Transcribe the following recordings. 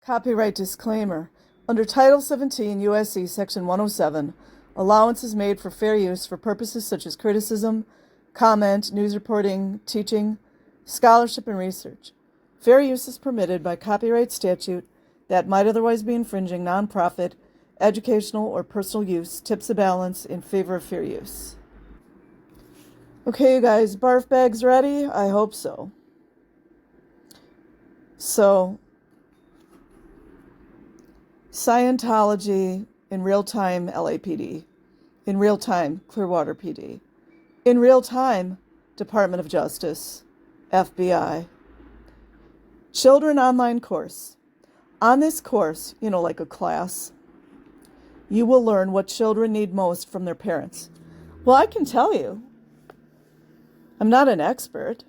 Copyright disclaimer. Under Title 17 U.S.C. Section 107, allowance is made for fair use for purposes such as criticism, comment, news reporting, teaching, scholarship, and research. Fair use is permitted by copyright statute that might otherwise be infringing nonprofit, educational, or personal use tips the balance in favor of fair use. Okay, you guys, barf bags ready? I hope so. So, Scientology in real time, LAPD. In real time, Clearwater PD. In real time, Department of Justice, FBI. Children online course. On this course, like a class, you will learn what children need most from their parents. Well, I can tell you, I'm not an expert.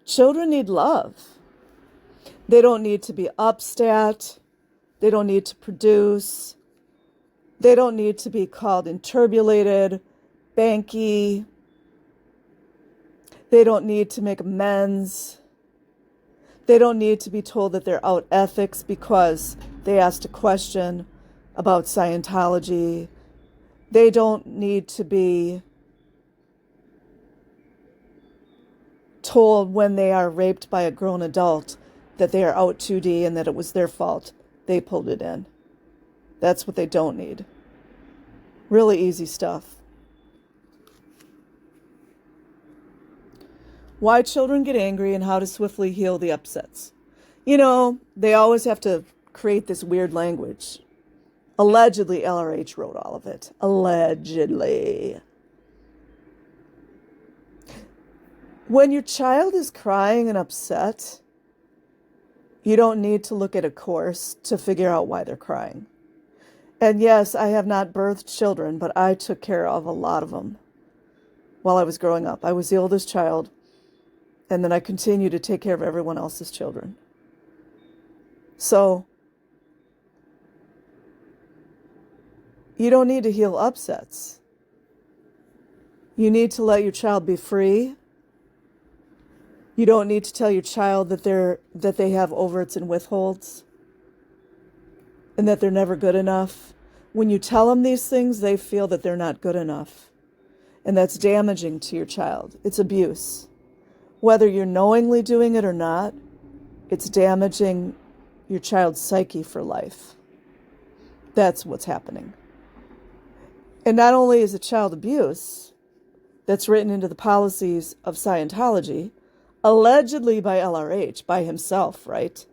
Children need love. They don't need to be upstat. They don't need to produce. They don't need to be called inturbulated, banky. They don't need to make amends. They don't need to be told that they're out ethics because they asked a question about Scientology. They don't need to be told when they are raped by a grown adult that they are out 2D and that it was their fault. They pulled it in. That's what they don't need. Really easy stuff. Why children get angry and how to swiftly heal the upsets. They always have to create this weird language. Allegedly, LRH wrote all of it. Allegedly. When your child is crying and upset, you don't need to look at a course to figure out why they're crying. And yes, I have not birthed children, but I took care of a lot of them while I was growing up. I was the oldest child, and then I continued to take care of everyone else's children. So, you don't need to heal upsets. You need to let your child be free. You don't need to tell your child that they have overts and withholds and that they're never good enough. When you tell them these things, they feel that they're not good enough. And that's damaging to your child. It's abuse. Whether you're knowingly doing it or not, it's damaging your child's psyche for life. That's what's happening. And not only is it child abuse that's written into the policies of Scientology, allegedly by LRH, by himself, right?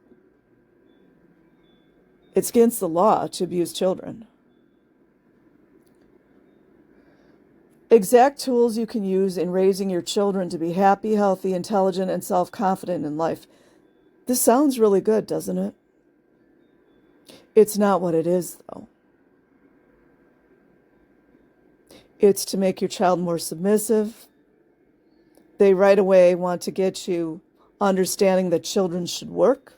It's against the law to abuse children. Exact tools you can use in raising your children to be happy, healthy, intelligent, and self-confident in life. This sounds really good, doesn't it? It's not what it is, though. It's to make your child more submissive. They right away want to get you understanding that children should work,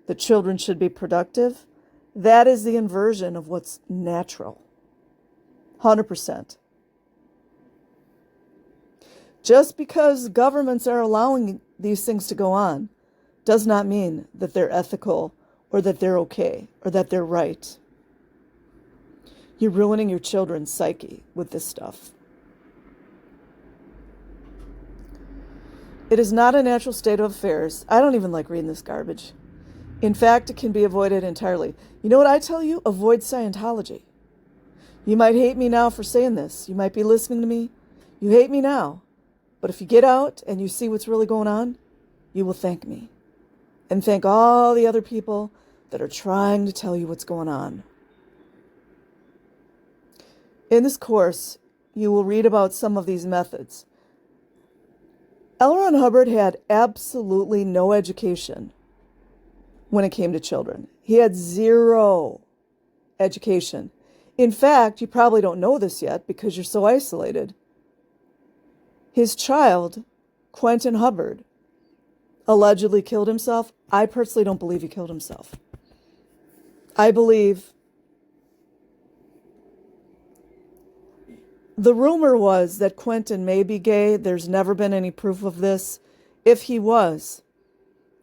that children should be productive. That is the inversion of what's natural. 100%. Just because governments are allowing these things to go on does not mean that they're ethical or that they're okay or that they're right. You're ruining your children's psyche with this stuff. It is not a natural state of affairs. I don't even like reading this garbage. In fact, it can be avoided entirely. You know what I tell you? Avoid Scientology. You might hate me now for saying this. You might be listening to me. You hate me now. But if you get out and you see what's really going on, you will thank me. And thank all the other people that are trying to tell you what's going on. In this course, you will read about some of these methods. L. Ron Hubbard had absolutely no education when it came to children. He had zero education. In fact, you probably don't know this yet because you're so isolated. His child, Quentin Hubbard, allegedly killed himself. I personally don't believe he killed himself. I believe the rumor was that Quentin may be gay. There's never been any proof of this. If he was,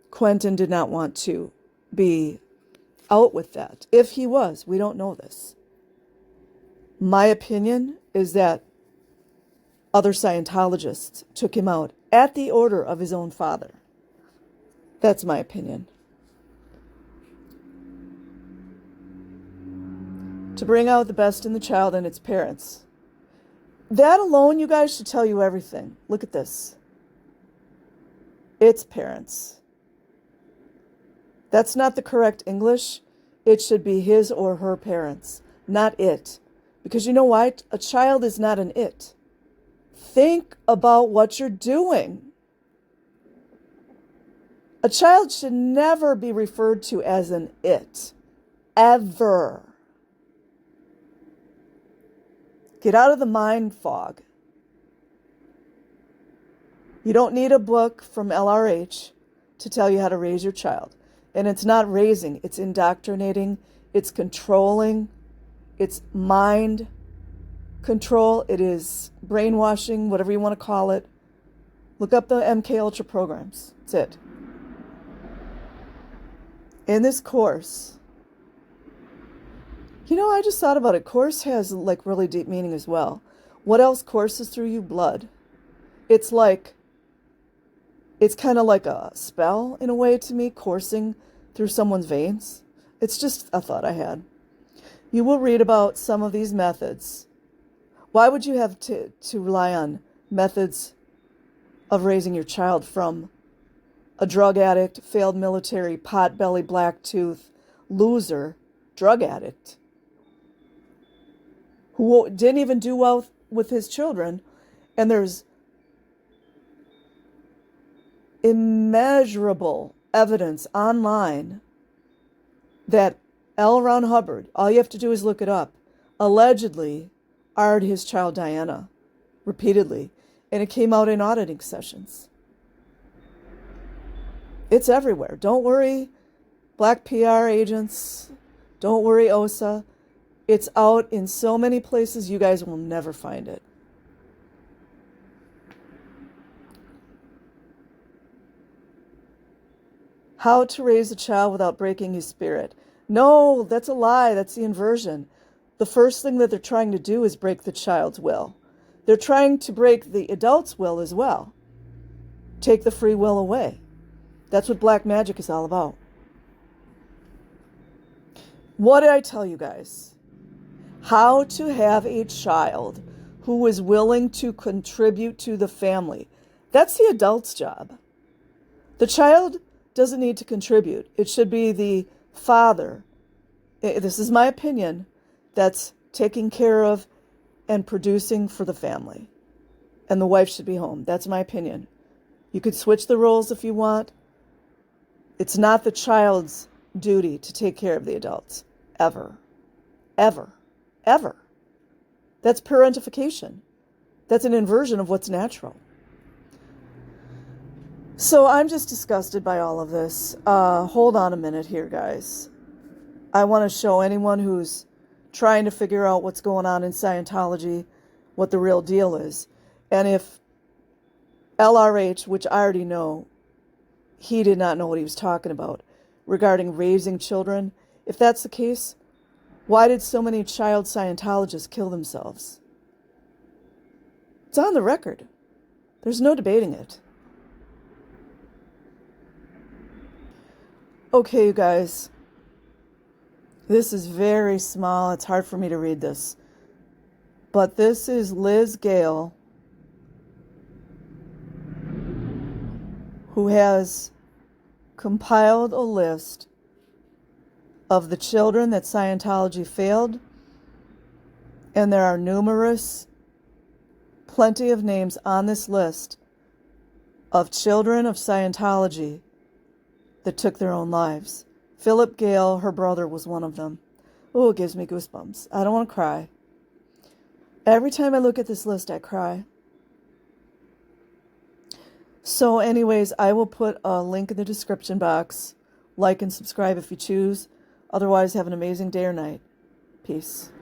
Quentin did not want to be out with that. If he was, we don't know this. My opinion is that other Scientologists took him out at the order of his own father. That's my opinion. To bring out the best in the child and its parents. That alone, you guys, should tell you everything. Look at this. Its parents. That's not the correct English. It should be his or her parents, not it. Because you know why? A child is not an it. Think about what you're doing. A child should never be referred to as an it. Ever. Get out of the mind fog. You don't need a book from LRH to tell you how to raise your child. And it's not raising, it's indoctrinating, it's controlling, it's mind control, it is brainwashing, whatever you want to call it. Look up the MK Ultra programs. That's it. In this course, you know, I just thought about it. Course has like really deep meaning as well. What else courses through you? Blood. It's kind of like a spell in a way to me, coursing through someone's veins. It's just a thought I had. You will read about some of these methods. Why would you have to rely on methods of raising your child from a drug addict, failed military, pot-belly, black-tooth, loser, drug addict, who didn't even do well with his children, and there's immeasurable evidence online that L. Ron Hubbard, all you have to do is look it up, allegedly AR'd his child Diana repeatedly, and it came out in auditing sessions. It's everywhere. Don't worry, black PR agents. Don't worry, OSA. It's out in so many places, you guys will never find it. How to raise a child without breaking his spirit. No, that's a lie. That's the inversion. The first thing that they're trying to do is break the child's will. They're trying to break the adult's will as well. Take the free will away. That's what black magic is all about. What did I tell you guys? How to have a child who is willing to contribute to the family. That's the adult's job. The child doesn't need to contribute. It should be the father, this is my opinion, that's taking care of and producing for the family. And the wife should be home. That's my opinion. You could switch the roles if you want. It's not the child's duty to take care of the adults. Ever. Ever. Ever. That's parentification. That's an inversion of what's natural. So I'm just disgusted by all of this. Hold on a minute here, guys. I want to show anyone who's trying to figure out what's going on in Scientology, what the real deal is. And if LRH, which I already know, he did not know what he was talking about regarding raising children. If that's the case, why did so many child Scientologists kill themselves? It's on the record. There's no debating it. Okay, you guys. This is very small. It's hard for me to read this. But this is Liz Gale, who has compiled a list of the children that Scientology failed. And there are plenty of names on this list of children of Scientology that took their own lives. Philip Gale, her brother, was one of them. Oh, it gives me goosebumps. I don't want to cry. Every time I look at this list, I cry. So anyways, I will put a link in the description box. Like and subscribe if you choose. Otherwise, have an amazing day or night. Peace.